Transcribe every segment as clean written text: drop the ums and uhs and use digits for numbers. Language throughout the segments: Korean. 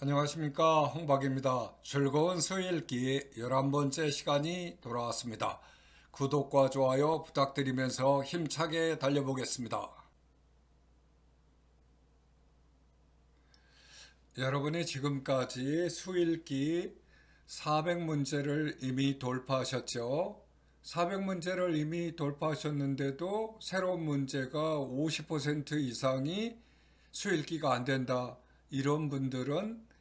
안녕하십니까, 홍박입니다. 즐거운 수요일기 11번째 시간이 돌아왔습니다. 구독과 좋아요 부탁드리면서 힘차게 달려보겠습니다. 여러분이 지금까지 수일기 400문제를 이미 돌파하셨죠? 400문제를 이미 돌파하셨는데도 새로운 문제가 50% 이상이 수일기가 안 된다. 이런 분들은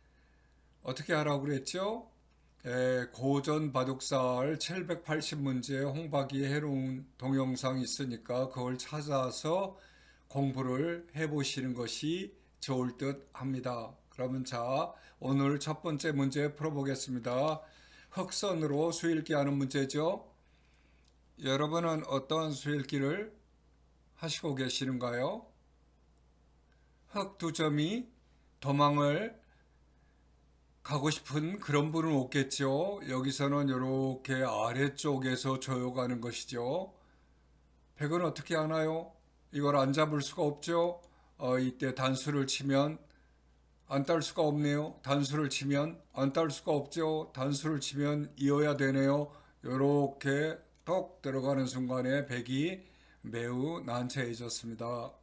어떻게 하라고 그랬죠? 고전 바둑살 780문제 홍박이 해놓은 동영상 있으니까 그걸 찾아서 공부를 해보시는 것이 좋을 듯 합니다. 그러면 자, 오늘 첫 번째 문제 풀어보겠습니다. 흑선으로 수일기 하는 문제죠. 여러분은 어떤 수일기를 하시고 계시는가요? 흑 두 점이 도망을 가고 싶은 그런 분은 없겠죠. 여기서는 이렇게 아래쪽에서 조여가는 것이죠. 백은 어떻게 하나요? 이걸 안 잡을 수가 없죠. 이때 단수를 치면 안 딸 수가 없네요. 단수를 치면 안 딸 수가 없죠. 단수를 치면 이어야 되네요. 이렇게 똑 들어가는 순간에 백이 매우 난처해졌습니다.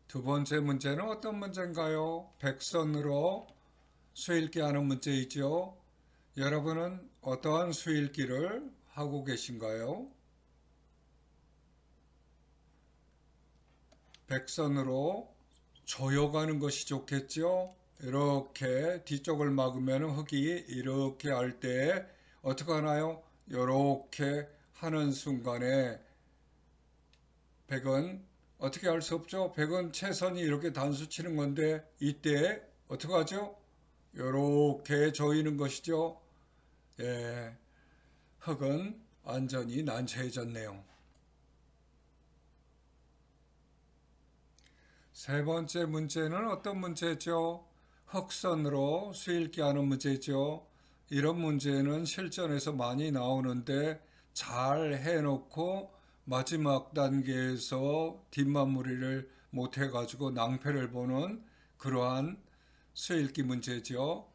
두 번째 문제는 어떤 문제인가요? 백선으로 수일기 하는 문제이죠. 여러분은 어떠한 수일기를 하고 계신가요? 백선으로 조여가는 것이 좋겠죠? 이렇게 뒤쪽을 막으면 흙이 이렇게 할 때 어떻게 하나요? 이렇게 하는 순간에 백은 어떻게 할 수 없죠? 백은 채선이 이렇게 단수 치는 건데 이때 어떻게 하죠? 이렇게 조이는 것이죠. 예, 흙은 완전히 난처해졌네요. 세 번째 문제는 어떤 문제죠? 흑선으로 수일기 하는 문제죠. 이런 문제는 실전에서 많이 나오는데 잘 해놓고 마지막 단계에서 뒷마무리를 못해가지고 낭패를 보는 그러한 수일기 문제죠.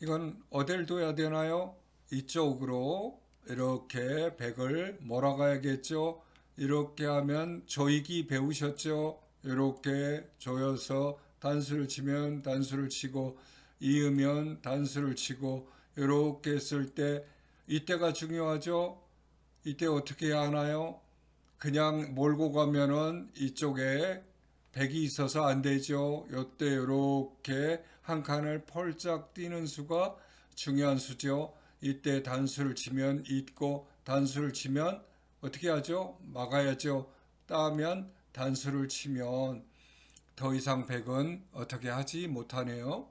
이건 어딜 둬야 되나요? 이쪽으로 이렇게 백을 몰아가야겠죠. 이렇게 하면 조이기 배우셨죠? 이렇게 조여서 단수를 치면 단수를 치고 이으면 단수를 치고 이렇게 했을 때 이때가 중요하죠. 이때 어떻게 해야 하나요? 그냥 몰고 가면은 이쪽에 백이 있어서 안 되죠. 요때 이렇게 한 칸을 펄짝 뛰는 수가 중요한 수죠. 이때 단수를 치면 있고 단수를 치면 어떻게 하죠? 막아야죠. 따면 단수를 치면 더 이상 백은 어떻게 하지 못하네요.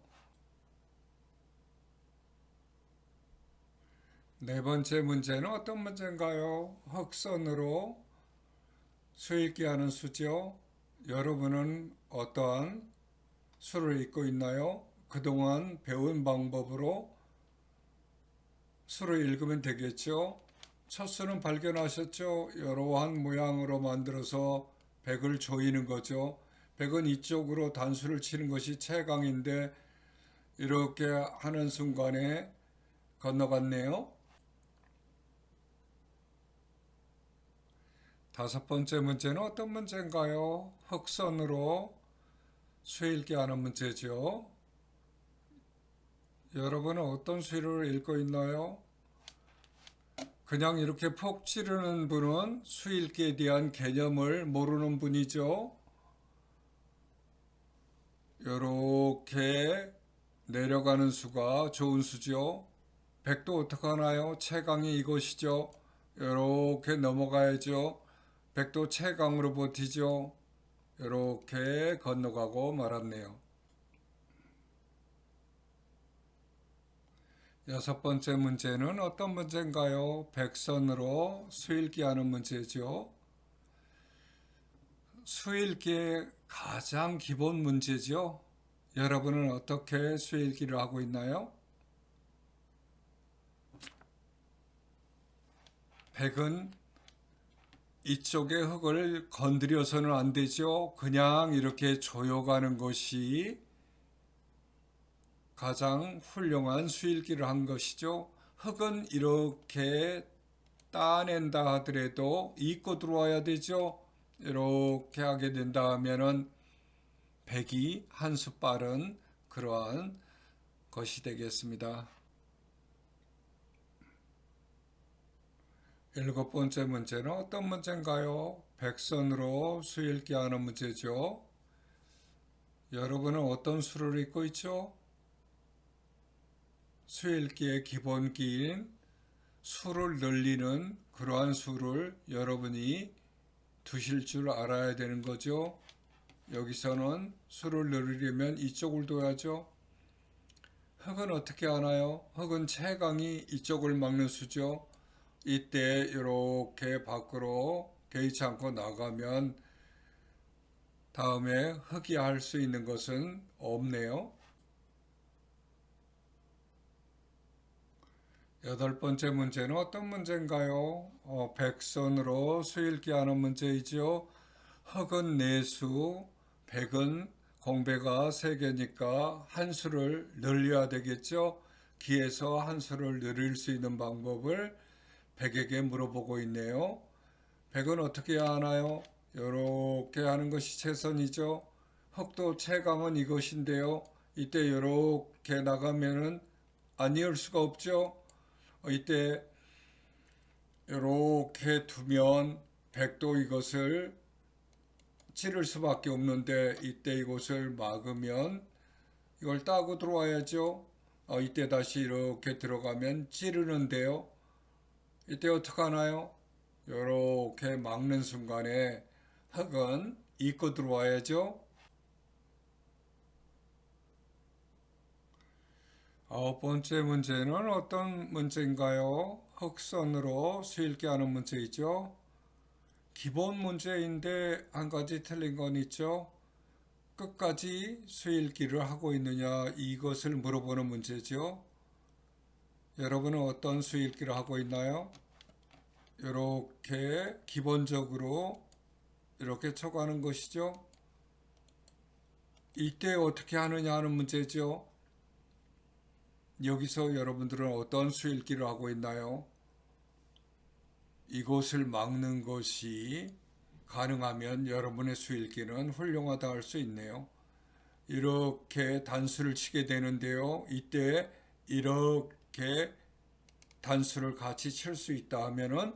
네 번째 문제는 어떤 문제인가요? 흑선으로 수읽기 하는 수죠. 여러분은 어떠한 수를 읽고 있나요? 그동안 배운 방법으로 수를 읽으면 되겠죠. 첫 수는 발견하셨죠? 이러한 모양으로 만들어서 백을 조이는 거죠. 백은 이쪽으로 단수를 치는 것이 최강인데 이렇게 하는 순간에 건너갔네요. 다섯 번째 문제는 어떤 문제인가요? 흑선으로 수읽기 하는 문제죠. 여러분은 어떤 수를 읽고 있나요? 그냥 이렇게 푹 찌르는 분은 수읽기에 대한 개념을 모르는 분이죠. 이렇게 내려가는 수가 좋은 수죠. 백도 어떻게 하나요? 최강이 이것이죠. 이렇게 넘어가야죠. 백도 최강으로 버티죠. 이렇게 건너가고 말았네요. 여섯 번째 문제는 어떤 문제인가요? 백선으로 수읽기 하는 문제죠. 수읽기의 가장 기본 문제죠. 여러분은 어떻게 수읽기를 하고 있나요? 백은 이쪽의 흙을 건드려서는 안 되죠. 그냥 이렇게 조여가는 것이 가장 훌륭한 수일기를 한 것이죠. 흙은 이렇게 따낸다 하더라도 잊고 들어와야 되죠. 이렇게 하게 된다 하면은 백이 한 수 빠른 그러한 것이 되겠습니다. 7번째 문제는 어떤 문제인가요? 백선으로 수 읽기 하는 문제죠. 여러분은 어떤 수를 읽고 있죠? 수 읽기의 기본기인 수를 늘리는 그러한 수를 여러분이 두실 줄 알아야 되는 거죠. 여기서는 수를 늘리려면 이쪽을 둬야죠. 흙은 어떻게 하나요? 흙은 채강이 이쪽을 막는 수죠. 이때 이렇게 밖으로 개의치 않고 나가면 다음에 흙이 할 수 있는 것은 없네요. 8번째 문제는 어떤 문제인가요? 백선으로 수읽기 하는 문제이죠. 흙은 4수, 백은 공배가 3개니까 한 수를 늘려야 되겠죠. 기에서 한 수를 늘릴 수 있는 방법을 백에게 물어보고 있네요. 백은 어떻게 해야 하나요? 이렇게 하는 것이 최선이죠. 흙도 채감은 이것인데요. 이때 이렇게 나가면은 아니을 수가 없죠. 이때 이렇게 두면 백도 이것을 찌를 수밖에 없는데 이때 이것을 막으면 이걸 따고 들어와야죠. 이때 다시 이렇게 들어가면 찌르는데요. 이때 어떻게 하나요? 이렇게 막는 순간에 흙은 잊고 들어와야죠. 9번째 문제는 어떤 문제인가요? 흙선으로 수읽기 하는 문제이죠. 기본 문제인데 한 가지 틀린 건 있죠. 끝까지 수읽기를 하고 있느냐 이것을 물어보는 문제죠. 여러분은 어떤 수읽기를 하고 있나요? 이렇게 기본적으로 이렇게 쳐가는 것이죠. 이때 어떻게 하느냐 하는 문제죠. 여기서 여러분들은 어떤 수읽기를 하고 있나요? 이곳을 막는 것이 가능하면 여러분의 수읽기는 훌륭하다 할 수 있네요. 이렇게 단수를 치게 되는데요. 이때 이렇게 단수를 같이 칠 수 있다 하면은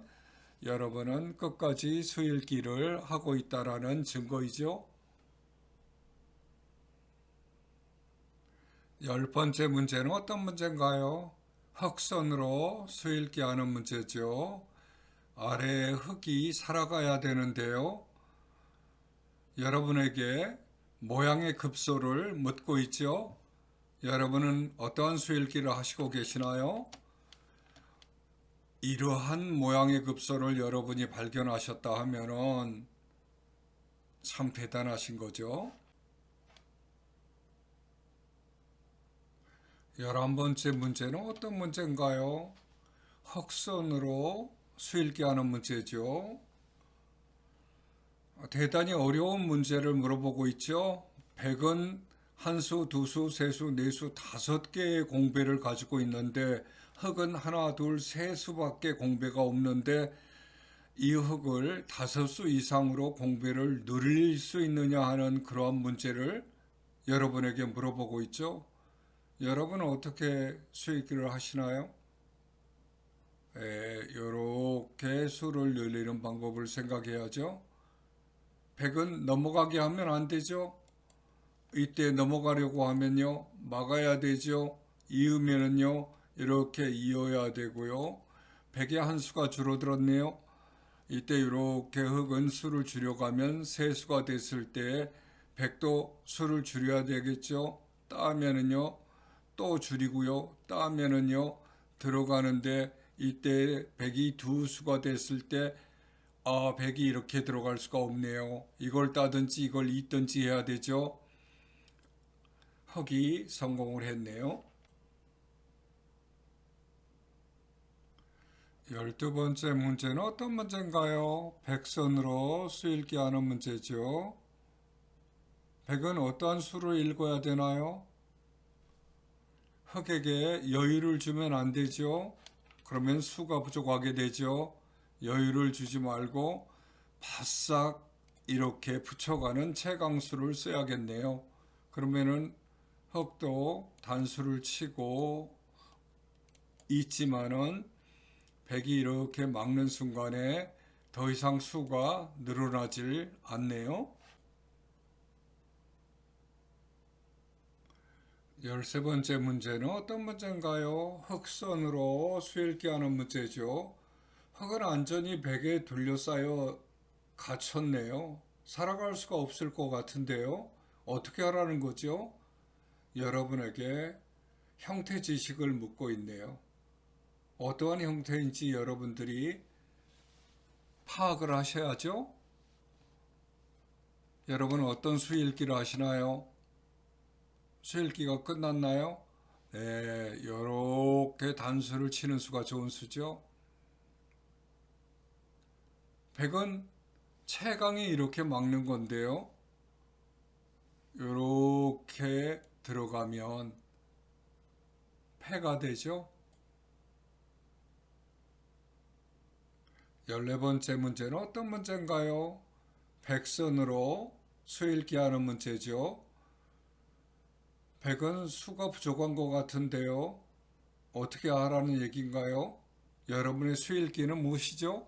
여러분은 끝까지 수읽기를 하고 있다라는 증거이죠. 10번째 문제는 어떤 문제인가요? 흙선으로 수읽기 하는 문제죠. 아래에 흙이 살아가야 되는데요. 여러분에게 모양의 급소를 묻고 있죠. 여러분은 어떠한 수읽기를 하시고 계시나요? 이러한 모양의 급소를 여러분이 발견하셨다 하면은 참 대단하신 거죠. 11번째 문제는 어떤 문제인가요? 흙선으로 수읽기 하는 문제죠. 대단히 어려운 문제를 물어보고 있죠. 백은 한 수, 두 수, 세 수, 네 수, 5개의 공배를 가지고 있는데 흙은 하나, 둘, 세 수밖에 공배가 없는데 이 흙을 5수 이상으로 공배를 늘릴 수 있느냐 하는 그러한 문제를 여러분에게 물어보고 있죠. 여러분은 어떻게 수익을 하시나요? 이렇게 수를 늘리는 방법을 생각해야죠. 100은 넘어가게 하면 안 되죠. 이때 넘어가려고 하면요, 막아야 되죠. 이으면은요, 이렇게 이어야 되고요. 100의 한 수가 줄어들었네요. 이때 이렇게 흙은 수를 줄여가면 세 수가 됐을 때 100도 수를 줄여야 되겠죠. 따면은요, 또 줄이고요. 따면은요, 들어가는데 이때 100이 두 수가 됐을 때 100이 이렇게 들어갈 수가 없네요. 이걸 따든지 이걸 잇든지 해야 되죠. 흙이 성공을 했네요. 12번째 문제는 어떤 문제인가요? 백선으로 수 읽기 하는 문제죠. 백은 어떠한 수를 읽어야 되나요? 흑에게 여유를 주면 안 되죠. 그러면 수가 부족하게 되죠. 여유를 주지 말고 바싹 이렇게 붙여가는 채강수를 써야겠네요. 그러면은 흑도 단수를 치고 있지만은 백이 이렇게 막는 순간에 더 이상 수가 늘어나질 않네요. 13번째 문제는 어떤 문제인가요? 흑선으로 수 읽기 하는 문제죠. 흑은 완전히 백에 둘러싸여 갇혔네요. 살아갈 수가 없을 것 같은데요. 어떻게 하라는 거죠? 여러분에게 형태 지식을 묻고 있네요. 어떠한 형태인지 여러분들이 파악을 하셔야죠. 여러분 어떤 수 읽기를 하시나요? 수 읽기가 끝났나요? 네, 이렇게 단수를 치는 수가 좋은 수죠. 백은 채강이 이렇게 막는 건데요. 이렇게 들어가면 패가 되죠. 14번째 문제는 어떤 문제인가요? 백선으로 수 읽기 하는 문제죠. 백은 수가 부족한 것 같은데요. 어떻게 하라는 얘기인가요? 여러분의 수 읽기는 무엇이죠?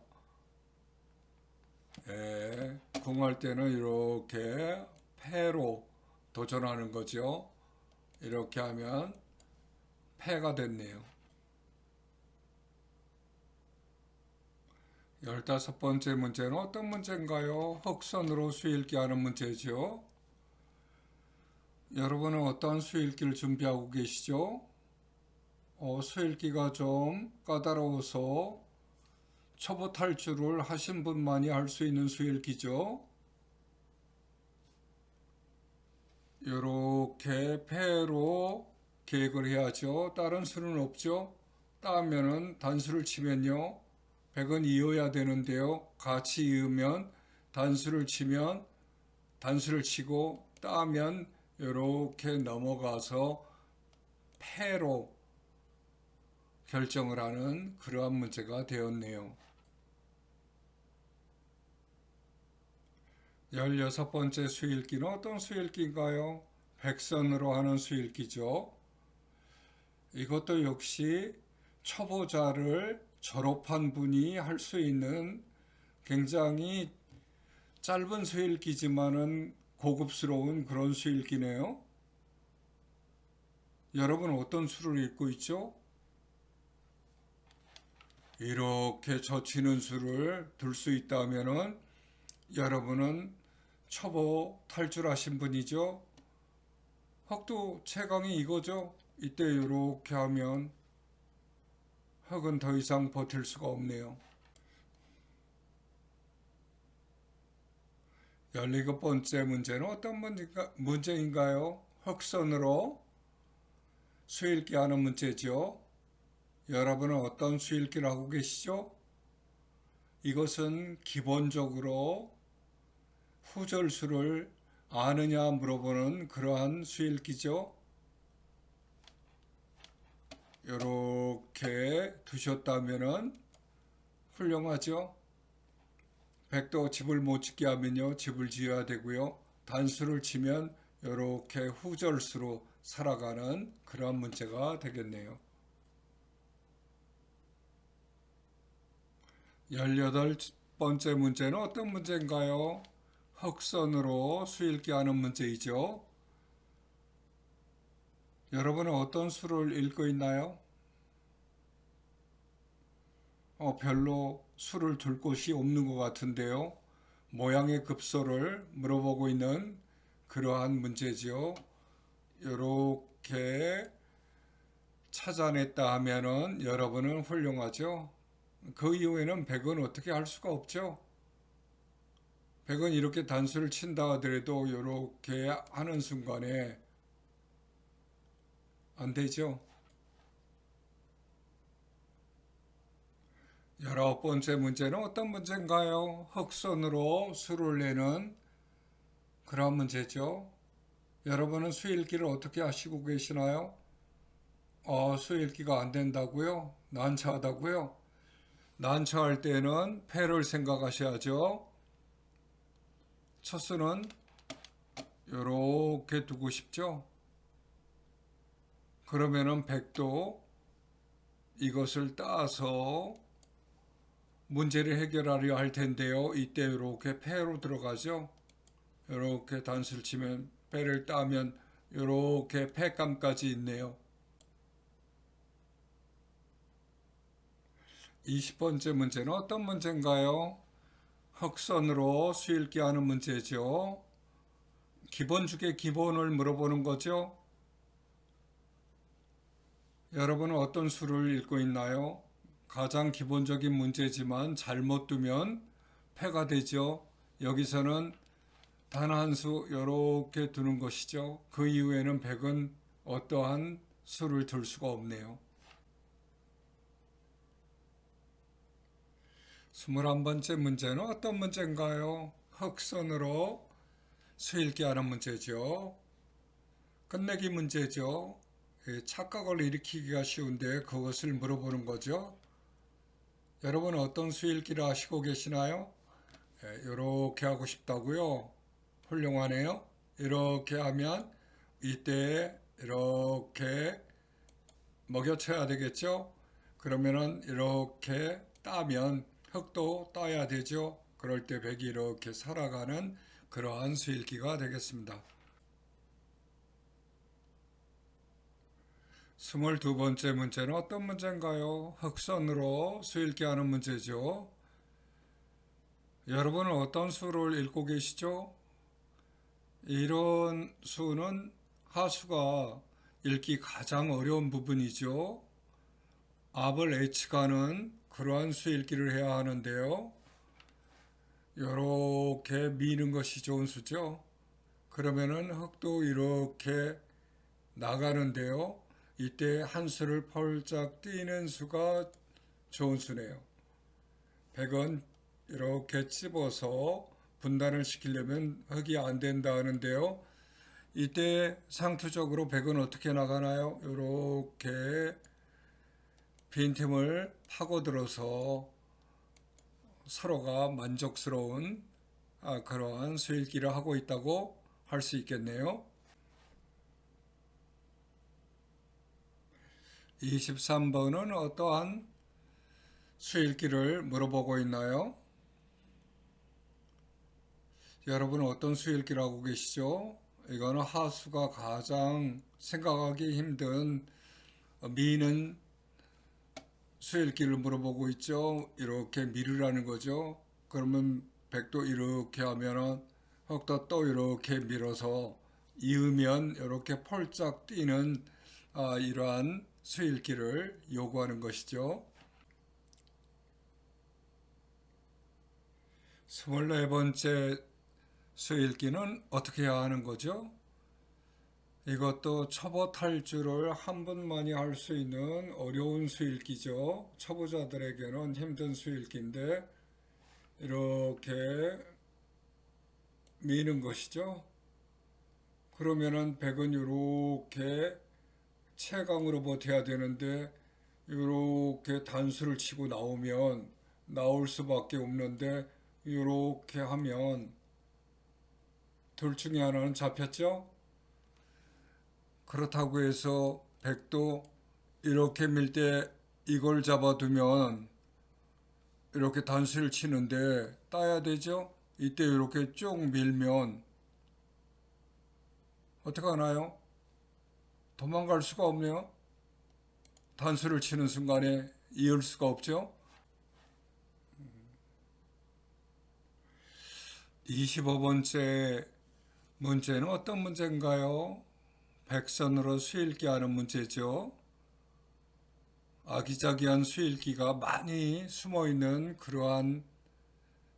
공할 때는 이렇게 패로 도전하는 거죠. 이렇게 하면 패가 됐네요. 15번째 문제는 어떤 문제인가요? 흑선으로 수 읽기 하는 문제죠. 여러분은 어떤 수 읽기를 준비하고 계시죠? 수 읽기가 좀 까다로워서 초보 탈출을 하신 분만이 할 수 있는 수 읽기죠. 이렇게 패로 계획을 해야죠. 다른 수는 없죠. 따면은 단수를 치면요. 100은 이어야 되는데요. 같이 이으면 단수를 치면 단수를 치고 따면 이렇게 넘어가서 패로 결정을 하는 그러한 문제가 되었네요. 16번째 수읽기는 어떤 수읽기인가요? 백선으로 하는 수읽기죠. 이것도 역시 초보자를 졸업한 분이 할 수 있는 굉장히 짧은 수읽기지만은 고급스러운 그런 수읽기네요. 여러분 어떤 수를 읽고 있죠? 이렇게 젖히는 수를 들 수 있다면은 여러분은 초보 탈출하신 분이죠. 흑도 채강이 이거죠. 이때 이렇게 하면 흑은 더 이상 버틸 수가 없네요. 17번째 문제는 어떤 문제인가요? 흑선으로 수읽기 하는 문제죠. 여러분은 어떤 수읽기를 하고 계시죠? 이것은 기본적으로 후절수를 아느냐 물어보는 그러한 수읽기죠. 이렇게 두셨다면 훌륭하죠. 백도 집을 못 짓게 하면요, 집을 지어야 되고요. 단수를 치면 이렇게 후절수로 살아가는 그러한 문제가 되겠네요. 18번째 문제는 어떤 문제인가요? 흑선으로 수읽기 하는 문제이죠. 여러분은 어떤 수를 읽고 있나요? 별로 수를 둘 곳이 없는 것 같은데요. 모양의 급소를 물어보고 있는 그러한 문제지요. 이렇게 찾아냈다 하면은 여러분은 훌륭하죠. 그 이후에는 100은 어떻게 할 수가 없죠. 100은 이렇게 단수를 친다 하더라도 이렇게 하는 순간에 안 되죠. 19번째 문제는 어떤 문제인가요? 흑선으로 수를 내는 그런 문제죠. 여러분은 수읽기를 어떻게 하시고 계시나요? 수읽기가 안 된다고요? 난처하다고요? 난처할 때는 패를 생각하셔야죠. 첫 수는 이렇게 두고 싶죠. 그러면은 100도 이것을 따서 문제를 해결하려 할 텐데요. 이때 이렇게 패로 들어가죠. 이렇게 단수를 치면 패를 따면 이렇게 패감까지 있네요. 20번째 문제는 어떤 문제인가요? 흑선으로 수읽기 하는 문제죠. 기본 중에 기본을 물어보는 거죠. 여러분은 어떤 수를 읽고 있나요? 가장 기본적인 문제지만 잘못 두면 패가 되죠. 여기서는 단 한 수 이렇게 두는 것이죠. 그 이후에는 100은 어떠한 수를 둘 수가 없네요. 21번째 문제는 어떤 문제인가요? 흑선으로 수읽기 하는 문제죠. 끝내기 문제죠. 착각을 일으키기가 쉬운데 그것을 물어보는 거죠. 여러분 어떤 수읽기를 하시고 계시나요? 이렇게 하고 싶다고요? 훌륭하네요. 이렇게 하면 이때 이렇게 먹여쳐야 되겠죠? 그러면은 이렇게 따면 흙도 따야 되죠? 그럴 때 백이 이렇게 살아가는 그러한 수읽기가 되겠습니다. 22번째 문제는 어떤 문제인가요? 흑선으로 수읽기 하는 문제죠. 여러분은 어떤 수를 읽고 계시죠? 이런 수는 하수가 읽기 가장 어려운 부분이죠. 압을 H가는 그러한 수 읽기를 해야 하는데요. 이렇게 미는 것이 좋은 수죠. 그러면은 흙도 이렇게 나가는데요. 이때 한 수를 펄짝 뛰는 수가 좋은 수네요. 100은 이렇게 찝어서 분단을 시키려면 흙이 안 된다 하는데요. 이때 상투적으로 100은 어떻게 나가나요? 이렇게 빈틈을 파고들어서 서로가 만족스러운 그러한 수읽기를 하고 있다고 할 수 있겠네요. 23번은 어떠한 수읽기를 물어보고 있나요? 여러분은 어떤 수읽기를 하고 계시죠? 이거는 하수가 가장 생각하기 힘든 미는 수읽기를 물어보고 있죠. 이렇게 미르라는 거죠. 그러면 백도 이렇게 하면은 흙도 또 이렇게 밀어서 이으면 이렇게 펄짝 뛰는 이러한 수읽기를 요구하는 것이죠. 24번째 수읽기는 어떻게 해야 하는 거죠? 이것도 초보 탈주를 한 번만이 할 수 있는 어려운 수읽기죠. 초보자들에게는 힘든 수읽기인데 이렇게 미는 것이죠. 그러면은 백은 이렇게 채강으로 버텨야 되는데 이렇게 단수를 치고 나오면 나올 수밖에 없는데 이렇게 하면 둘 중에 하나는 잡혔죠. 그렇다고 해서 백도 이렇게 밀 때 이걸 잡아두면 이렇게 단수를 치는데 따야 되죠. 이때 이렇게 쭉 밀면 어떻게 하나요? 도망갈 수가 없네요. 단수를 치는 순간에 이을 수가 없죠. 25번째 문제는 어떤 문제인가요? 백선으로 수읽기 하는 문제죠. 아기자기한 수읽기가 많이 숨어있는 그러한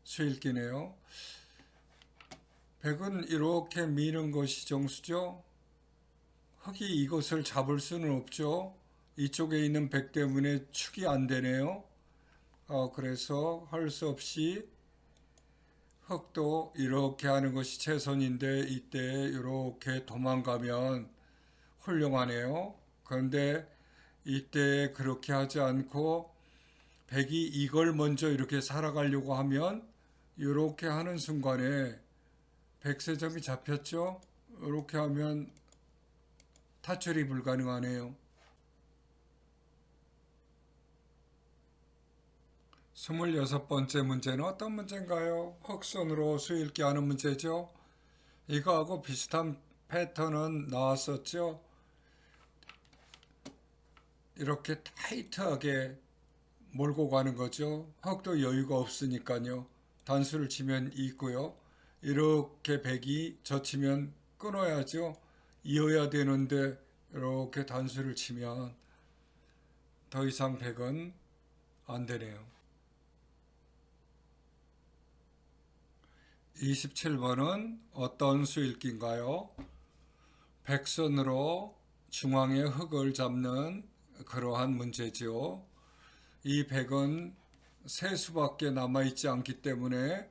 수읽기네요. 백은 이렇게 미는 것이 정수죠. 흙이 이것을 잡을 수는 없죠. 이쪽에 있는 백 때문에 축이 안 되네요. 그래서 할 수 없이 흙도 이렇게 하는 것이 최선인데 이때 이렇게 도망가면 훌륭하네요. 그런데 이때 그렇게 하지 않고 백이 이걸 먼저 이렇게 살아가려고 하면 이렇게 하는 순간에 백세점이 잡혔죠. 이렇게 하면 타출이 불가능하네요. 26번째 문제는 어떤 문제인가요? 흑선으로 수읽기 하는 문제죠. 이거하고 비슷한 패턴은 나왔었죠. 이렇게 타이트하게 몰고 가는 거죠. 흑도 여유가 없으니까요. 단수를 치면 있고요. 이렇게 백이 젖히면 끊어야죠. 이어야 되는데 이렇게 단수를 치면 더 이상 백은 안 되네요. 27번은 어떤 수읽기인가요? 백선으로 중앙에 흙을 잡는 그러한 문제죠. 이 백은 세 수밖에 남아있지 않기 때문에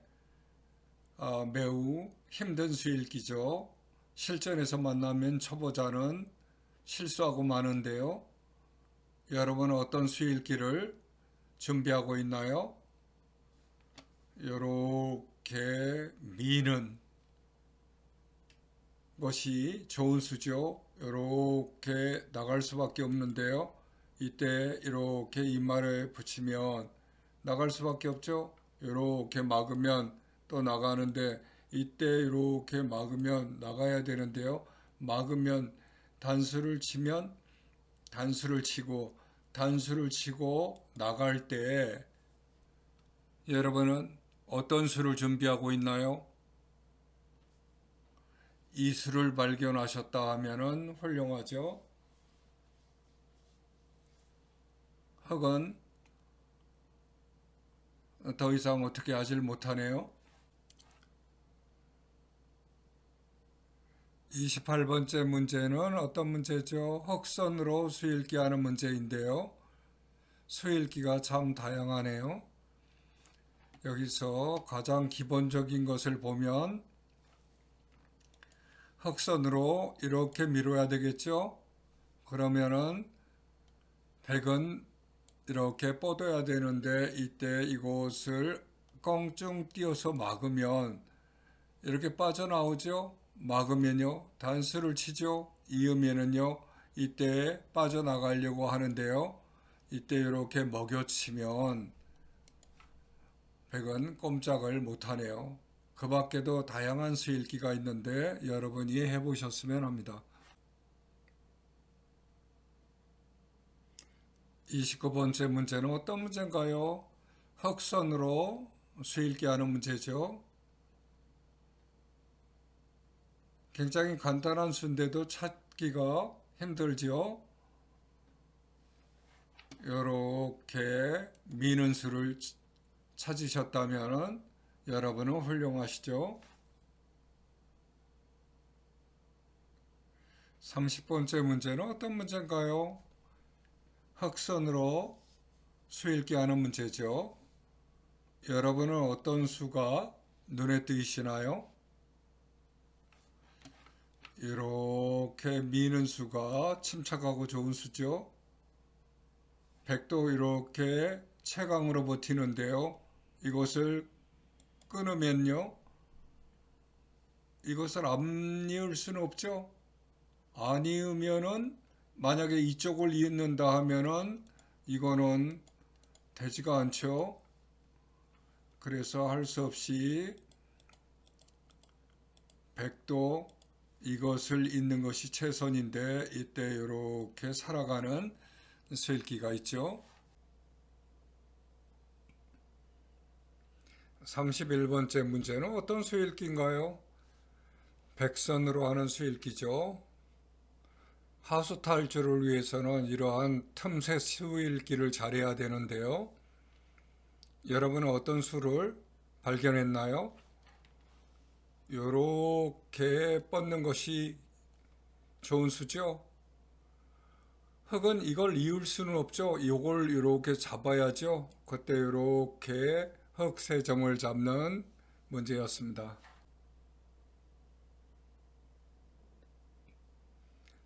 매우 힘든 수읽기죠. 실전에서 만나면 초보자는 실수하고 마는데요. 여러분은 어떤 수읽기를 준비하고 있나요? 이렇게 미는 것이 좋은 수죠. 이렇게 나갈 수밖에 없는데요. 이때 이렇게 이마를 붙이면 나갈 수밖에 없죠. 이렇게 막으면 또 나가는데 이때 이렇게 막으면 나가야 되는데요. 막으면 단수를 치면 단수를 치고 나갈 때 여러분은 어떤 수를 준비하고 있나요? 이 수를 발견하셨다 하면은 훌륭하죠. 흙은 더 이상 어떻게 하질 못하네요. 28번째 문제는 어떤 문제죠? 흑선으로 수읽기 하는 문제인데요. 수읽기가 참 다양하네요. 여기서 가장 기본적인 것을 보면 흑선으로 이렇게 밀어야 되겠죠? 그러면은 백은 이렇게 뻗어야 되는데 이때 이곳을 껑충 띄어서 막으면 이렇게 빠져나오죠. 막으면요. 단수를 치죠. 이으면은요. 이때 빠져나가려고 하는데요. 이때 이렇게 먹여치면 백은 꼼짝을 못하네요. 그 밖에도 다양한 수읽기가 있는데 여러분 이해해 보셨으면 합니다. 29번째 문제는 어떤 문제인가요? 흑선으로 수읽기 하는 문제죠. 굉장히 간단한 수인데도 찾기가 힘들지요. 이렇게 미는 수를 찾으셨다면 여러분은 훌륭하시죠. 30번째 문제는 어떤 문제인가요? 흑선으로 수읽기 하는 문제죠. 여러분은 어떤 수가 눈에 띄시나요? 이렇게 미는 수가 침착하고 좋은 수죠. 백도 이렇게 채강으로 버티는데요. 이것을 끊으면요. 이것을 안 이을 수는 없죠. 안 이으면은 만약에 이쪽을 이은다 하면은 이거는 되지가 않죠. 그래서 할 수 없이 백도 이것을 잇는 것이 최선인데 이때 이렇게 살아가는 수읽기가 있죠. 31번째 문제는 어떤 수읽기인가요? 백선으로 하는 수읽기죠. 하수 탈출을 위해서는 이러한 틈새 수읽기를 잘해야 되는데요. 여러분은 어떤 수를 발견했나요? 이렇게 뻗는 것이 좋은 수죠. 흙은 이걸 이을 수는 없죠. 이걸 이렇게 잡아야죠. 그때 이렇게 흙 세 점을 잡는 문제였습니다.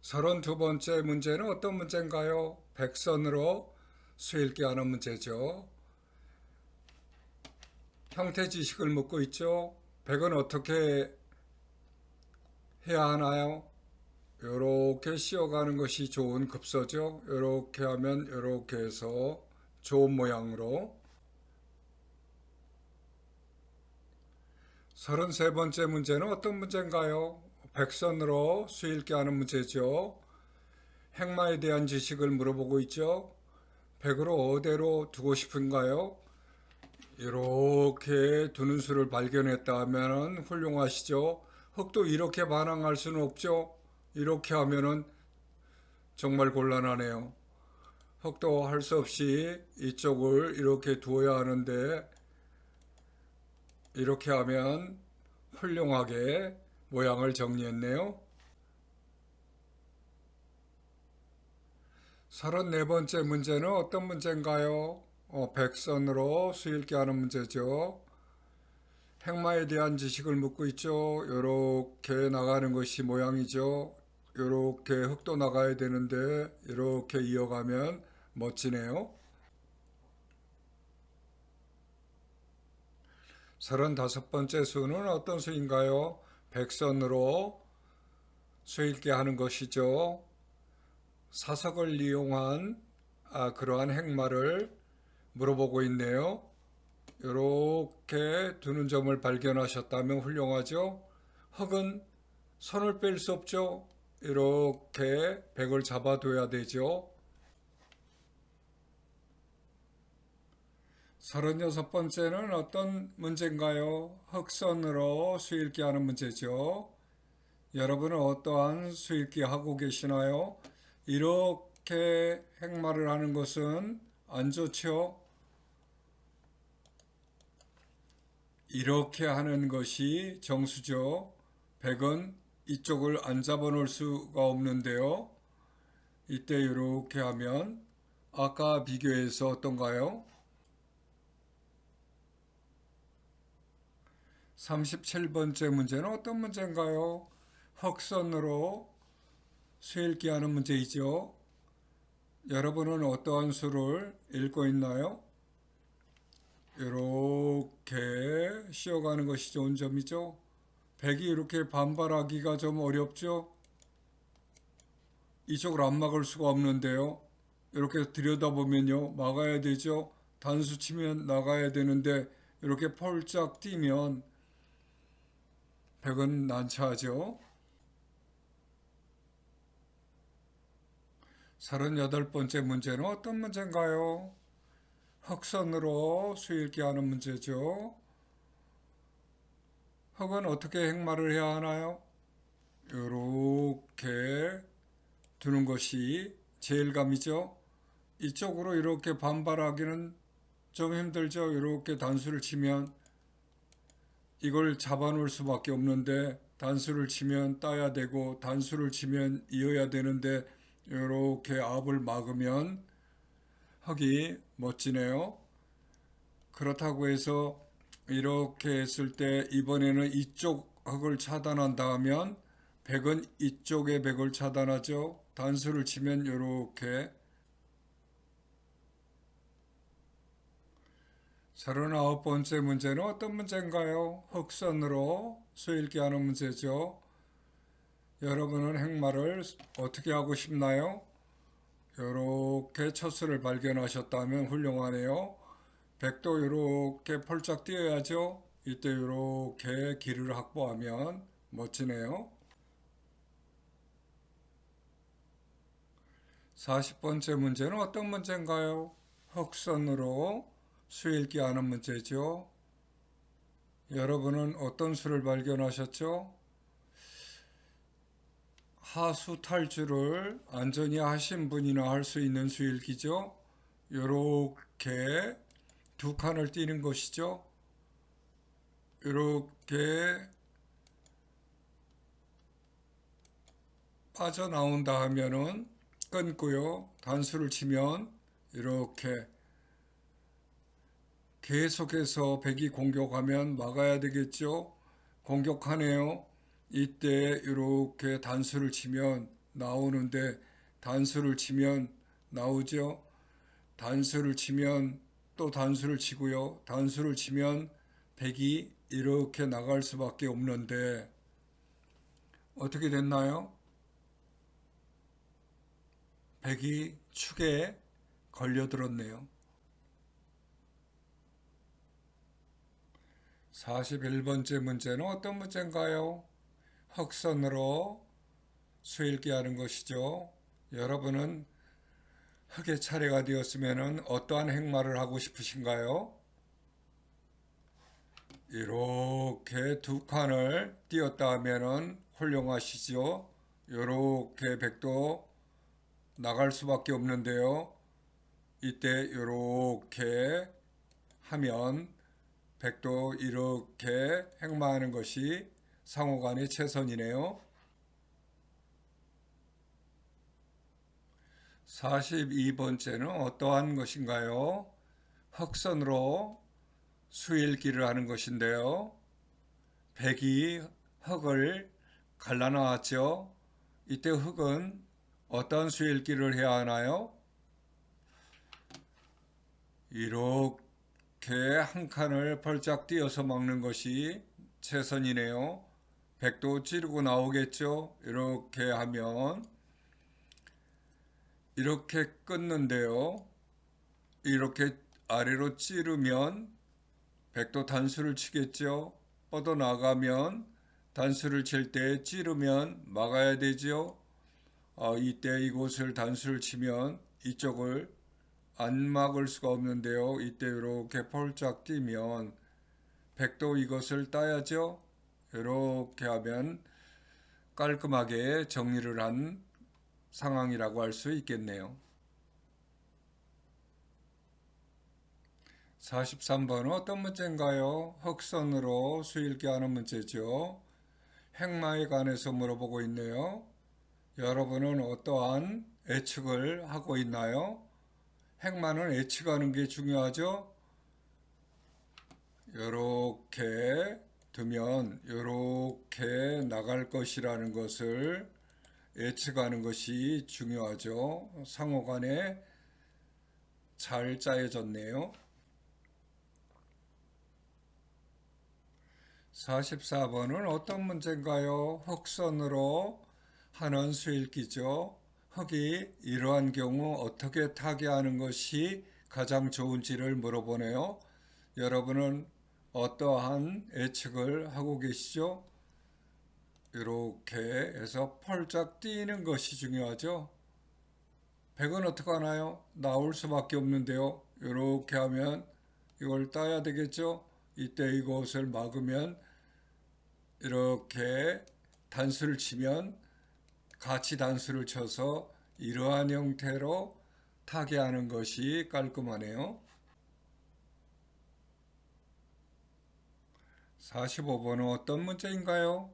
32번째 문제는 어떤 문제인가요? 백선으로 수읽기 하는 문제죠. 형태 지식을 묻고 있죠. 백은 어떻게 해야 하나요? 이렇게 씌워가는 것이 좋은 급소죠. 이렇게 하면 이렇게 해서 좋은 모양으로. 33번째 문제는 어떤 문제인가요? 백선으로 수읽기 하는 문제죠. 행마에 대한 지식을 물어보고 있죠. 백으로 어디로 두고 싶은가요? 이렇게 두는 수를 발견했다 하면 훌륭하시죠. 흙도 이렇게 반항할 수는 없죠. 이렇게 하면은 정말 곤란하네요. 흙도 할 수 없이 이쪽을 이렇게 두어야 하는데 이렇게 하면 훌륭하게 모양을 정리했네요. 34번째 문제는 어떤 문제인가요? 백선으로 수읽기 하는 문제죠. 행마에 대한 지식을 묻고 있죠. 이렇게 나가는 것이 모양이죠. 이렇게 흙도 나가야 되는데 이렇게 이어가면 멋지네요. 35번째 수는 어떤 수인가요? 백선으로 수읽기 하는 것이죠. 사석을 이용한 그러한 행마를 물어보고 있네요. 이렇게 두는 점을 발견하셨다면 훌륭하죠. 흙은 손을 뺄 수 없죠. 이렇게 백을 잡아둬야 되죠. 36번째는 어떤 문제인가요? 흙선으로 수읽기 하는 문제죠. 여러분은 어떠한 수읽기 하고 계시나요? 이렇게 행마를 하는 것은 안 좋죠. 이렇게 하는 것이 정수죠. 백은 이쪽을 안 잡아 놓을 수가 없는데요. 이때 이렇게 하면 아까 비교해서 어떤가요? 37번째 문제는 어떤 문제인가요? 흙선으로 수읽기 하는 문제이죠. 여러분은 어떠한 수를 읽고 있나요? 이렇게 씌워가는 것이 좋은 점이죠. 백이 이렇게 반발하기가 좀 어렵죠. 이쪽을 안 막을 수가 없는데요. 이렇게 들여다보면요. 막아야 되죠. 단수 치면 나가야 되는데 이렇게 폴짝 뛰면 백은 난처하죠. 38번째 문제는 어떤 문제인가요? 흙선으로 수읽기 하는 문제죠. 흙은 어떻게 행마를 해야 하나요? 이렇게 두는 것이 제일감이죠. 이쪽으로 이렇게 반발하기는 좀 힘들죠. 이렇게 단수를 치면 이걸 잡아놓을 수밖에 없는데 단수를 치면 따야 되고 단수를 치면 이어야 되는데 이렇게 앞을 막으면 흙이 멋지네요. 그렇다고 해서 이렇게 했을 때 이번에는 이쪽 흙을 차단한다 하면 백은 이쪽의 백을 차단하죠. 단수를 치면 이렇게 39번째 문제는 어떤 문제인가요? 흙선으로 수읽기 하는 문제죠. 여러분은 행마를 어떻게 하고 싶나요? 이렇게 첫 수를 발견하셨다면 훌륭하네요. 백도 이렇게 펄짝 뛰어야죠. 이때 이렇게 길을 확보하면 멋지네요. 40번째 문제는 어떤 문제인가요? 흙선으로 수읽기 하는 문제죠. 여러분은 어떤 수를 발견하셨죠? 하수 탈주를 안전히 하신 분이나 할 수 있는 수읽기죠. 이렇게 두 칸을 띄는 것이죠. 이렇게 빠져나온다 하면은 끊고요. 단수를 치면 이렇게 계속해서 백이 공격하면 막아야 되겠죠. 공격하네요. 이때 이렇게 단수를 치면 나오는데 단수를 치면 나오죠. 단수를 치면 또 단수를 치고요. 단수를 치면 백이 이렇게 나갈 수밖에 없는데 어떻게 됐나요? 백이 축에 걸려들었네요. 41번째 문제는 어떤 문제인가요? 흑선으로 수읽기 하는 것이죠. 여러분은 흑의 차례가 되었으면 어떠한 행마를 하고 싶으신가요? 이렇게 두 칸을 띄었다 하면은 훌륭하시죠. 이렇게 백도 나갈 수밖에 없는데요. 이때 이렇게 하면 백도 이렇게 행마하는 것이 상호간의 최선이네요. 42번째는 어떠한 것인가요? 흑선으로 수일기를 하는 것인데요. 백이 흑을 갈라놓았죠. 이때 흑은 어떤 수일기를 해야 하나요? 이렇게 한 칸을 벌짝 띄어서 막는 것이 최선이네요. 백도 찌르고 나오겠죠. 이렇게 하면 이렇게 끊는데요. 이렇게 아래로 찌르면 백도 단수를 치겠죠. 뻗어나가면 단수를 칠 때 찌르면 막아야 되죠. 이때 이곳을 단수를 치면 이쪽을 안 막을 수가 없는데요. 이때 이렇게 폴짝 뛰면 백도 이것을 따야죠. 이렇게 하면 깔끔하게 정리를 한 상황이라고 할 수 있겠네요. 43번은 어떤 문제인가요? 흑선으로 수일기 하는 문제죠. 행마에 관해서 물어보고 있네요. 여러분은 어떠한 예측을 하고 있나요? 행마는 예측하는 게 중요하죠. 이렇게 두면 이렇게 나갈 것이라는 것을 예측하는 것이 중요하죠. 상호간에 잘 짜여졌네요. 44번은 어떤 문제인가요? 흑선으로 하는 수일기죠. 흑이 이러한 경우 어떻게 타개하는 것이 가장 좋은지를 물어보네요. 여러분은 어떠한 예측을 하고 계시죠? 이렇게 해서 펄짝 뛰는 것이 중요하죠. 백은 어떻게 하나요? 나올 수밖에 없는데요. 이렇게 하면 이걸 따야 되겠죠? 이때 이것을 막으면 이렇게 단수를 치면 같이 단수를 쳐서 이러한 형태로 타개하는 것이 깔끔하네요. 45번은 어떤 문제인가요?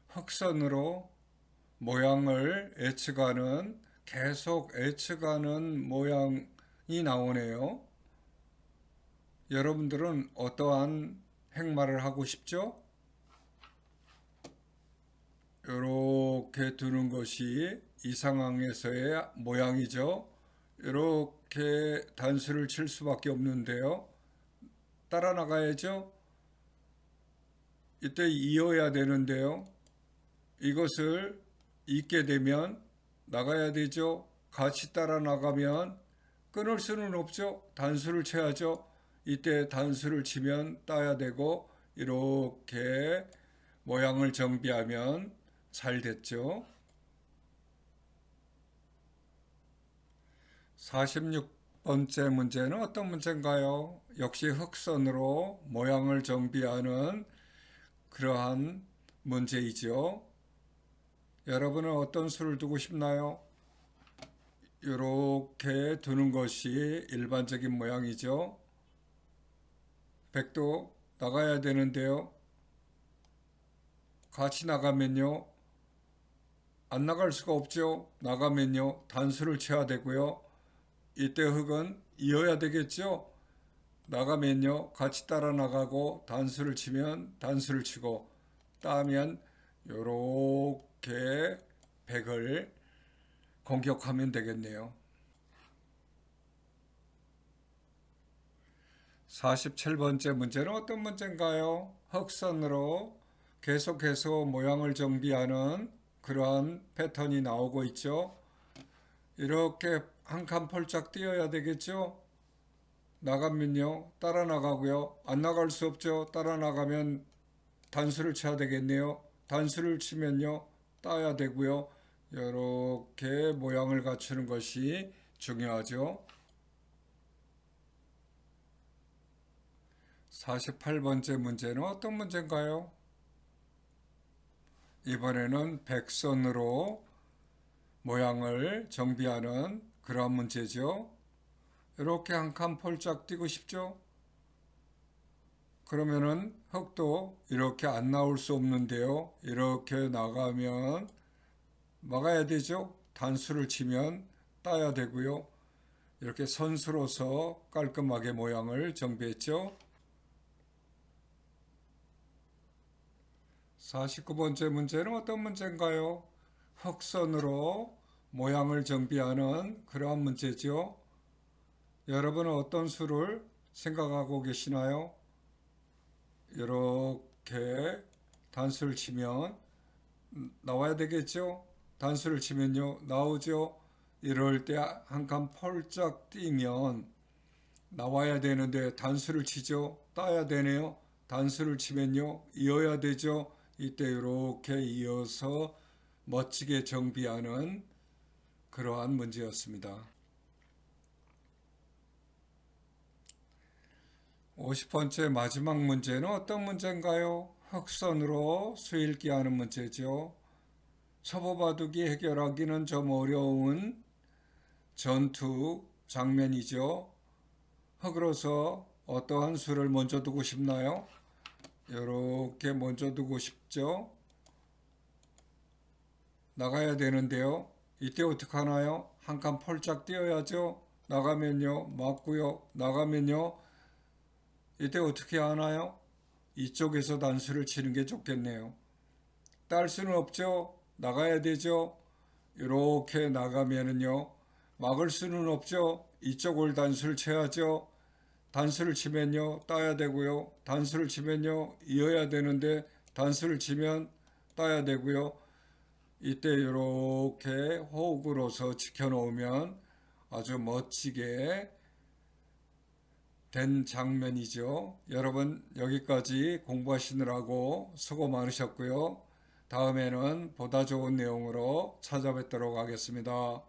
흑선으로 모양을 예측하는 계속 예측하는 모양이 나오네요. 여러분들은 어떠한 행마를 하고 싶죠? 이렇게 두는 것이 이 상황에서의 모양이죠. 이렇게 단수를 칠 수밖에 없는데요. 따라 나가야죠. 이때 이어야 되는데요. 이것을 잇게 되면 나가야 되죠. 같이 따라 나가면 끊을 수는 없죠. 단수를 쳐야죠. 이때 단수를 치면 따야 되고 이렇게 모양을 정비하면 잘 됐죠. 46번째 문제는 어떤 문제인가요? 역시 흑선으로 모양을 정비하는 그러한 문제이죠. 여러분은 어떤 수를 두고 싶나요? 이렇게 두는 것이 일반적인 모양이죠. 백도 나가야 되는데요. 같이 나가면요. 안 나갈 수가 없죠. 나가면요 단수를 쳐야 되고요. 이때 흙은 이어야 되겠죠. 나가면요 같이 따라 나가고 단수를 치면 단수를 치고 따면 요렇게 백을 공격하면 되겠네요. 47번째 문제는 어떤 문제인가요? 흑선으로 계속해서 모양을 정비하는 그러한 패턴이 나오고 있죠. 이렇게 한 칸 폴짝 띄어야 되겠죠. 나가면요 따라 나가고요. 안 나갈 수 없죠. 따라 나가면 단수를 쳐야 되겠네요. 단수를 치면요 따야 되고요. 이렇게 모양을 갖추는 것이 중요하죠. 48번째 문제는 어떤 문제인가요? 이번에는 백선으로 모양을 정비하는 그런 문제죠. 이렇게 한 칸 폴짝 띄고 싶죠? 그러면은 흙도 이렇게 안 나올 수 없는데요. 이렇게 나가면 막아야 되죠. 단수를 치면 따야 되고요. 이렇게 선수로서 깔끔하게 모양을 정비했죠. 49번째 문제는 어떤 문제인가요? 흑선으로 모양을 정비하는 그러한 문제죠. 여러분은 어떤 수를 생각하고 계시나요? 이렇게 단수를 치면 나와야 되겠죠? 단수를 치면요 나오죠? 이럴 때 한 칸 폴짝 띄면 나와야 되는데 단수를 치죠? 따야 되네요. 단수를 치면요 이어야 되죠? 이때 이렇게 이어서 멋지게 정비하는 그러한 문제였습니다. 50번째 마지막 문제는 어떤 문제인가요? 흑선으로 수읽기 하는 문제죠. 초보바둑이 해결하기는 좀 어려운 전투 장면이죠. 흙으로서 어떠한 수를 먼저 두고 싶나요? 이렇게 먼저 두고 싶죠. 나가야 되는데요. 이때 어떻게 하나요? 한 칸 폴짝 띄어야죠. 나가면요 맞고요. 나가면요 이때 어떻게 하나요? 이쪽에서 단수를 치는 게 좋겠네요. 딸 수는 없죠. 나가야 되죠. 이렇게 나가면은요 막을 수는 없죠. 이쪽을 단수를 쳐야죠. 단수를 치면요 따야 되고요. 단수를 치면요 이어야 되는데 단수를 치면 따야 되고요. 이때 이렇게 호흡으로서 지켜놓으면 아주 멋지게 된 장면이죠. 여러분 여기까지 공부하시느라고 수고 많으셨고요. 다음에는 보다 좋은 내용으로 찾아뵙도록 하겠습니다.